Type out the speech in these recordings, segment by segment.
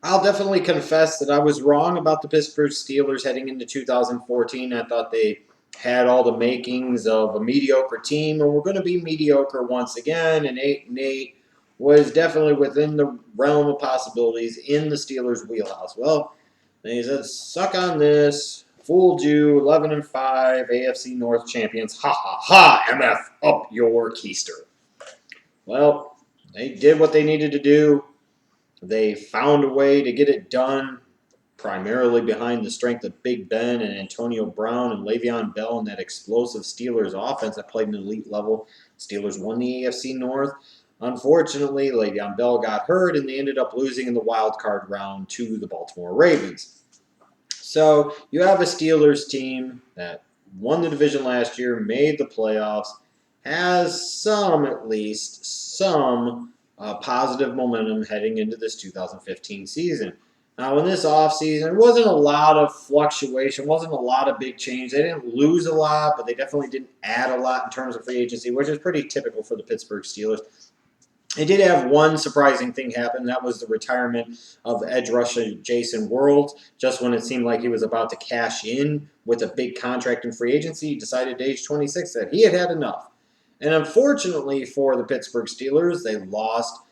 I'll definitely confess that I was wrong about the Pittsburgh Steelers heading into 2014. I thought they had all the makings of a mediocre team, and we're going to be mediocre once again. And 8-8 was definitely within the realm of possibilities in the Steelers' wheelhouse. Well, they said, "Suck on this, fooled you. 11-5, AFC North champions. Ha ha ha! MF up your keister." Well, they did what they needed to do. They found a way to get it done, primarily behind the strength of Big Ben and Antonio Brown and Le'Veon Bell and that explosive Steelers offense that played an elite level. Steelers won the AFC North. Unfortunately, Le'Veon Bell got hurt, and they ended up losing in the wild card round to the Baltimore Ravens. So you have a Steelers team that won the division last year, made the playoffs, has some, at least, some positive momentum heading into this 2015 season. Now, in this offseason, there wasn't a lot of fluctuation, wasn't a lot of big change. They didn't lose a lot, but they definitely didn't add a lot in terms of free agency, which is pretty typical for the Pittsburgh Steelers. They did have one surprising thing happen. That was the retirement of edge rusher Jason World. Just when it seemed like he was about to cash in with a big contract in free agency, he decided at age 26 that he had had enough. And unfortunately for the Pittsburgh Steelers, they lost,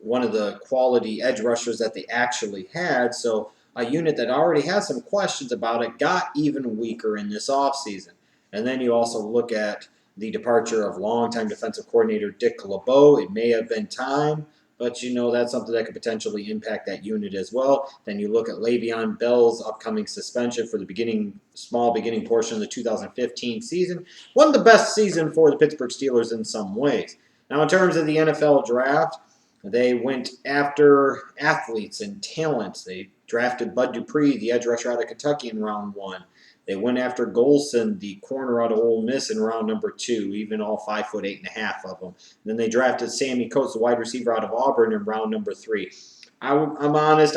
one of the quality edge rushers that they actually had. So a unit that already had some questions about it got even weaker in this offseason. And then you also look at the departure of longtime defensive coordinator Dick LeBeau. It may have been time, but that's something that could potentially impact that unit as well. Then you look at Le'Veon Bell's upcoming suspension for the small beginning portion of the 2015 season. One of the best seasons for the Pittsburgh Steelers in some ways. Now, in terms of the NFL draft, they went after athletes and talents. They drafted Bud Dupree, the edge rusher out of Kentucky, in round 1. They went after Golson, the corner out of Ole Miss, in round number 2, even all 5'8.5" of them. Then they drafted Sammy Coates, the wide receiver out of Auburn, in round number 3. I'm honest,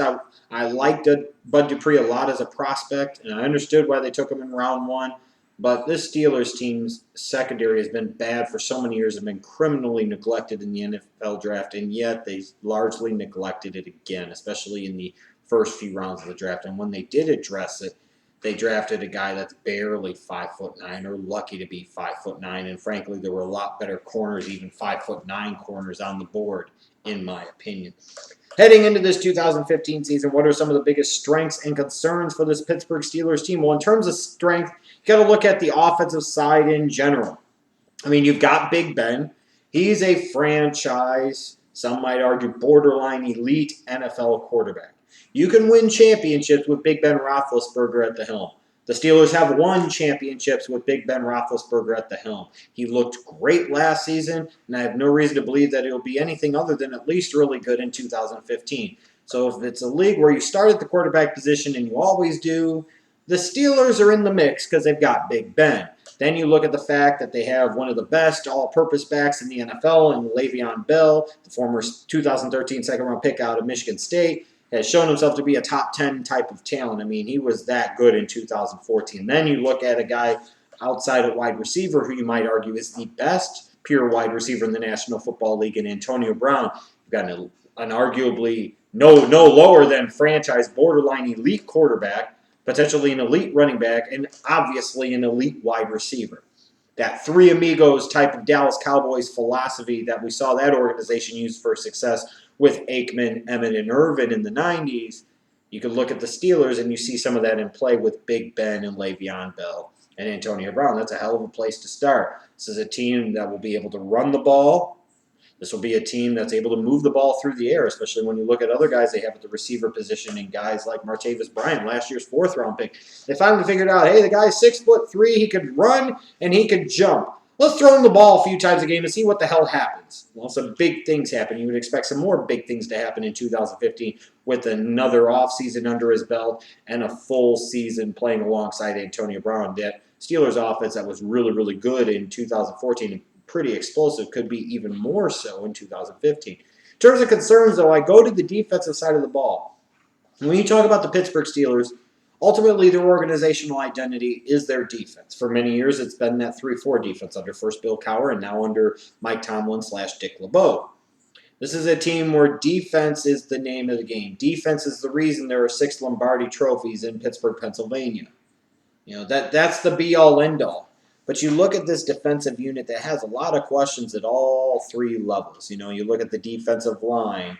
I liked Bud Dupree a lot as a prospect, and I understood why they took him in round 1. But this Steelers team's secondary has been bad for so many years and been criminally neglected in the NFL draft, and yet they largely neglected it again, especially in the first few rounds of the draft. And when they did address it, they drafted a guy that's barely 5'9", or lucky to be 5'9", and frankly, there were a lot better corners, even 5'9" corners on the board, in my opinion. Heading into this 2015 season, what are some of the biggest strengths and concerns for this Pittsburgh Steelers team? Well, in terms of strength, you got to look at the offensive side in general. I mean, you've got Big Ben. He's a franchise, some might argue borderline elite NFL quarterback. You can win championships with Big Ben Roethlisberger at the helm. The Steelers have won championships with Big Ben Roethlisberger at the helm. He looked great last season, and I have no reason to believe that he'll be anything other than at least really good in 2015. So if it's a league where you start at the quarterback position, and you always do, the Steelers are in the mix because they've got Big Ben. Then you look at the fact that they have one of the best all-purpose backs in the NFL in Le'Veon Bell, the former 2013 second-round pick out of Michigan State, has shown himself to be a top 10 type of talent. I mean, he was that good in 2014. Then you look at a guy outside of wide receiver who you might argue is the best pure wide receiver in the National Football League in Antonio Brown. You've got an arguably no lower than franchise borderline elite quarterback, potentially an elite running back, and obviously an elite wide receiver. That three amigos type of Dallas Cowboys philosophy that we saw that organization use for success with Aikman, Emmett, and Irvin in the 90s, you can look at the Steelers and you see some of that in play with Big Ben and Le'Veon Bell and Antonio Brown. That's a hell of a place to start. This is a team that will be able to run the ball. This will be a team that's able to move the ball through the air, especially when you look at other guys they have at the receiver position and guys like Martavis Bryant, last year's 4th-round pick. They finally figured out, hey, the guy's 6'3", he could run and he could jump. Let's throw him the ball a few times a game and see what the hell happens. Well, some big things happen. You would expect some more big things to happen in 2015 with another offseason under his belt and a full season playing alongside Antonio Brown. That Steelers offense that was really, really good in 2014 and pretty explosive could be even more so in 2015. In terms of concerns, though, I go to the defensive side of the ball. And when you talk about the Pittsburgh Steelers, ultimately, their organizational identity is their defense. For many years, it's been that 3-4 defense under first Bill Cowher and now under Mike Tomlin / Dick LeBeau. This is a team where defense is the name of the game. Defense is the reason there are 6 Lombardi trophies in Pittsburgh, Pennsylvania. That's the be-all, end-all. But you look at this defensive unit that has a lot of questions at all 3 levels. You look at the defensive line.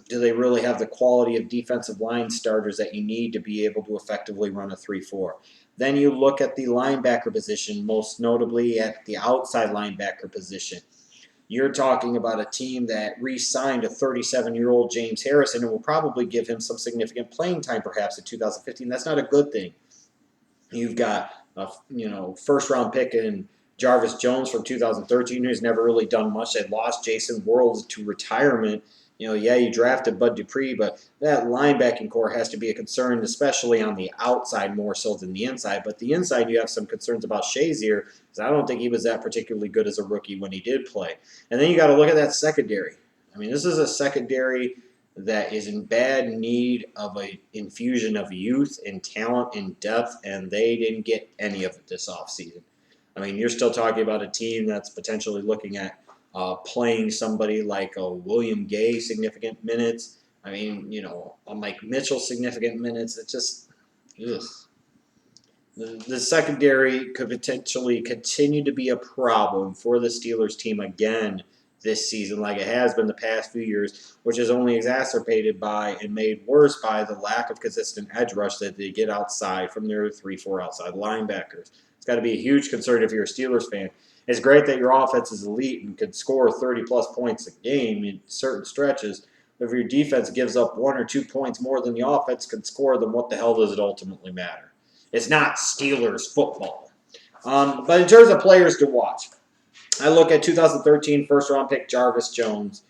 Do they really have the quality of defensive line starters that you need to be able to effectively run a 3-4? Then you look at the linebacker position, most notably at the outside linebacker position. You're talking about a team that re-signed a 37-year-old James Harrison and will probably give him some significant playing time perhaps in 2015. That's not a good thing. You've got a first-round pick in Jarvis Jones from 2013, who's never really done much. They lost Jason Worlds to retirement. You drafted Bud Dupree, but that linebacking core has to be a concern, especially on the outside more so than the inside. But the inside, you have some concerns about Shazier, because I don't think he was that particularly good as a rookie when he did play. And then you got to look at that secondary. I mean, this is a secondary that is in bad need of an infusion of youth and talent and depth, and they didn't get any of it this offseason. I mean, you're still talking about a team that's potentially looking at playing somebody like a William Gay significant minutes. I mean, a Mike Mitchell significant minutes. It's just, ugh. The secondary could potentially continue to be a problem for the Steelers team again this season, like it has been the past few years, which is only exacerbated by and made worse by the lack of consistent edge rush that they get outside from their 3-4 outside linebackers. It's got to be a huge concern if you're a Steelers fan. It's great that your offense is elite and could score 30-plus points a game in certain stretches. But if your defense gives up 1 or 2 points more than the offense can score, then what the hell does it ultimately matter? It's not Steelers football. But in terms of players to watch, I look at 2013 first-round pick Jarvis Jones.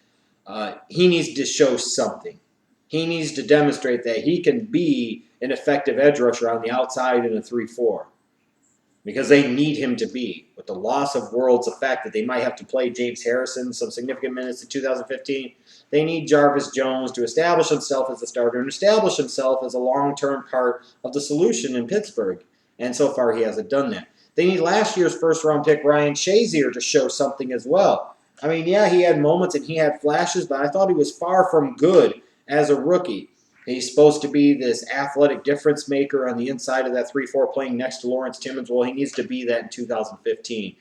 He needs to show something. He needs to demonstrate that he can be an effective edge rusher on the outside in a 3-4. Because they need him to be. With the loss of Worlds, the fact that they might have to play James Harrison some significant minutes in 2015, they need Jarvis Jones to establish himself as a starter and establish himself as a long-term part of the solution in Pittsburgh. And so far, he hasn't done that. They need last year's first-round pick Ryan Shazier to show something as well. I mean, yeah, he had moments and he had flashes, but I thought he was far from good as a rookie. He's supposed to be this athletic difference maker on the inside of that 3-4 playing next to Lawrence Timmons. Well, he needs to be that in 2015.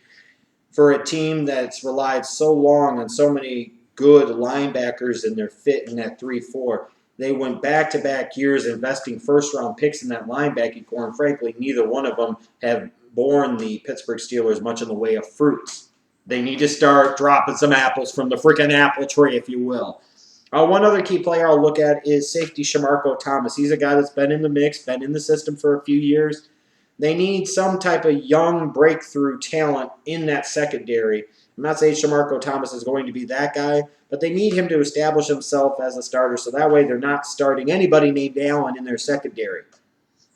For a team that's relied so long on so many good linebackers and their fit in that 3-4, they went back-to-back years investing first-round picks in that linebacking core, and frankly, neither one of them have borne the Pittsburgh Steelers much in the way of fruits. They need to start dropping some apples from the freaking apple tree, if you will. One other key player I'll look at is safety Shamarko Thomas. He's a guy that's been in the mix, been in the system for a few years. They need some type of young breakthrough talent in that secondary. I'm not saying Shamarko Thomas is going to be that guy, but they need him to establish himself as a starter so that way they're not starting anybody named Allen in their secondary.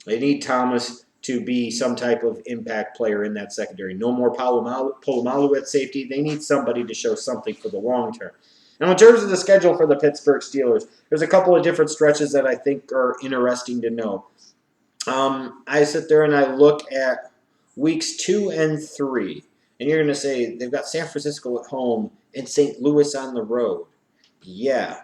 They need Thomas to be some type of impact player in that secondary. No more Polamalu at safety. They need somebody to show something for the long term. Now, in terms of the schedule for the Pittsburgh Steelers, there's a couple of different stretches that I think are interesting to know. I sit there and I look at weeks 2 and 3, and you're going to say they've got San Francisco at home and St. Louis on the road. Yeah,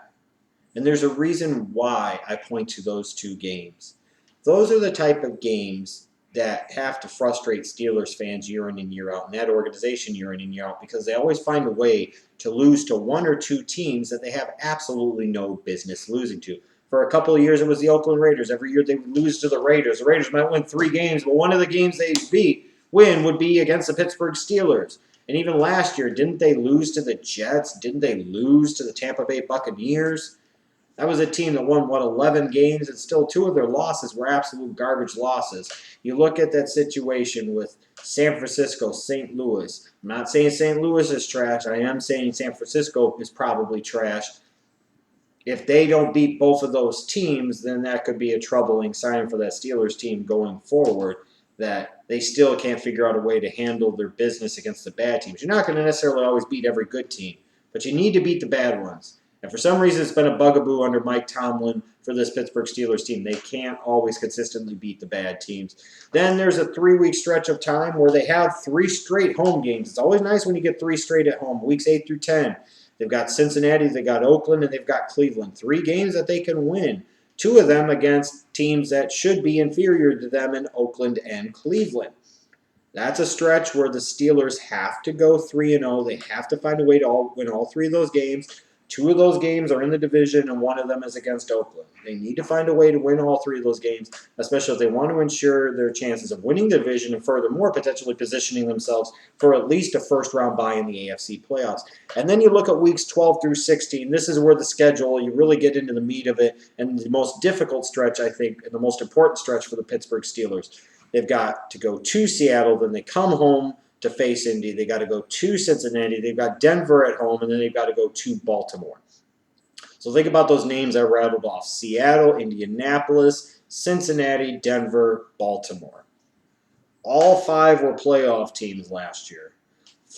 and there's a reason why I point to those 2 games. Those are the type of games that have to frustrate Steelers fans year in and year out, and that organization year in and year out, because they always find a way to lose to 1 or 2 teams that they have absolutely no business losing to. For a couple of years, it was the Oakland Raiders. Every year they would lose to the Raiders. The Raiders might win 3 games, but one of the games they win would be against the Pittsburgh Steelers. And even last year, didn't they lose to the Jets? Didn't they lose to the Tampa Bay Buccaneers? That was a team that won, 11 games, and still 2 of their losses were absolute garbage losses. You look at that situation with San Francisco, St. Louis. I'm not saying St. Louis is trash. I am saying San Francisco is probably trash. If they don't beat both of those teams, then that could be a troubling sign for that Steelers team going forward, that they still can't figure out a way to handle their business against the bad teams. You're not going to necessarily always beat every good team, but you need to beat the bad ones. And for some reason, it's been a bugaboo under Mike Tomlin for this Pittsburgh Steelers team. They can't always consistently beat the bad teams. Then there's a 3-week stretch of time where they have 3 straight home games. It's always nice when you get 3 straight at home, weeks 8 through 10. They've got Cincinnati, they've got Oakland, and they've got Cleveland. 3 games that they can win. 2 of them against teams that should be inferior to them in Oakland and Cleveland. That's a stretch where the Steelers have to go 3-0. They have to find a way to win all 3 of those games. 2 of those games are in the division, and 1 of them is against Oakland. They need to find a way to win all 3 of those games, especially if they want to ensure their chances of winning the division and furthermore potentially positioning themselves for at least a first-round bye in the AFC playoffs. And then you look at weeks 12 through 16. This is where the schedule, you really get into the meat of it, and the most difficult stretch, I think, and the most important stretch for the Pittsburgh Steelers. They've got to go to Seattle, then they come home to face Indy. They got to go to Cincinnati. They've got Denver at home, and then they've got to go to Baltimore. So think about those names I rattled off. Seattle, Indianapolis, Cincinnati, Denver, Baltimore. All 5 were playoff teams last year.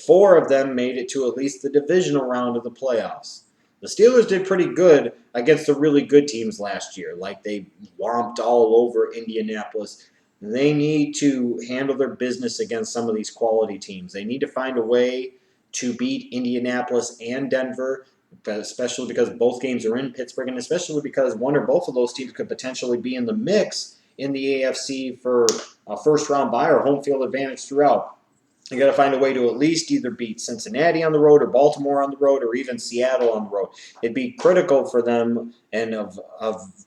4 of them made it to at least the divisional round of the playoffs. The Steelers did pretty good against the really good teams last year. Like they whomped all over Indianapolis. They need to handle their business against some of these quality teams. They need to find a way to beat Indianapolis and Denver, especially because both games are in Pittsburgh, and especially because one or both of those teams could potentially be in the mix in the AFC for a first-round bye or home field advantage throughout. You got to find a way to at least either beat Cincinnati on the road or Baltimore on the road or even Seattle on the road. It'd be critical for them and of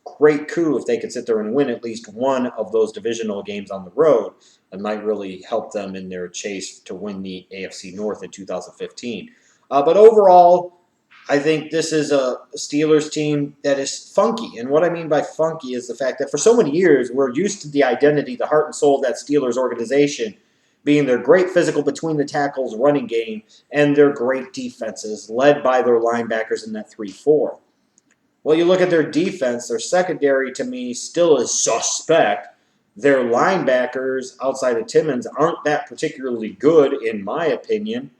great coup if they could sit there and win at least one of those divisional games on the road. It might really help them in their chase to win the AFC North in 2015. But overall, I think this is a Steelers team that is funky. And what I mean by funky is the fact that for so many years, we're used to the identity, the heart and soul of that Steelers organization being their great physical between the tackles running game and their great defenses led by their linebackers in that 3-4. Well, you look at their defense, their secondary to me still is suspect. Their linebackers outside of Timmons aren't that particularly good in my opinion.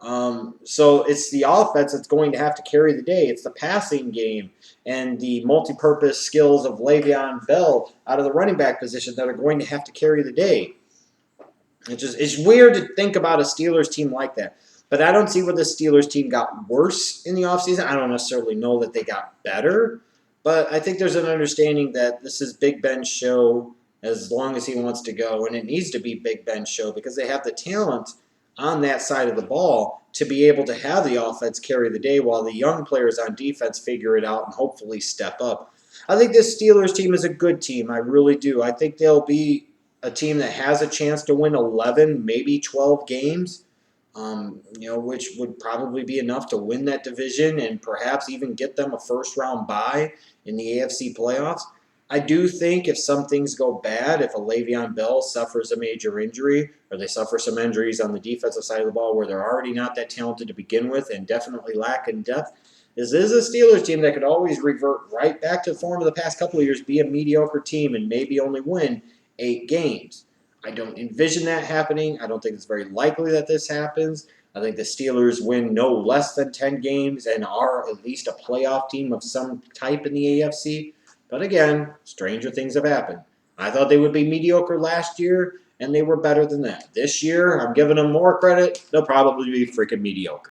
So it's the offense that's going to have to carry the day. It's the passing game and the multi-purpose skills of Le'Veon Bell out of the running back position that are going to have to carry the day. It's weird to think about a Steelers team like that. But I don't see where the Steelers team got worse in the offseason. I don't necessarily know that they got better. But I think there's an understanding that this is Big Ben's show as long as he wants to go. And it needs to be Big Ben's show because they have the talent on that side of the ball to be able to have the offense carry the day while the young players on defense figure it out and hopefully step up. I think this Steelers team is a good team. I really do. I think they'll be a team that has a chance to win 11, maybe 12 games, which would probably be enough to win that division and perhaps even get them a first-round bye in the AFC playoffs. I do think if some things go bad, if a Le'Veon Bell suffers a major injury or they suffer some injuries on the defensive side of the ball where they're already not that talented to begin with and definitely lack in depth, this is a Steelers team that could always revert right back to the form of the past couple of years, be a mediocre team and maybe only win 8 games. I don't envision that happening. I don't think it's very likely that this happens. I think the Steelers win no less than 10 games and are at least a playoff team of some type in the AFC. But again, stranger things have happened. I thought they would be mediocre last year, and they were better than that. This year, I'm giving them more credit. They'll probably be freaking mediocre.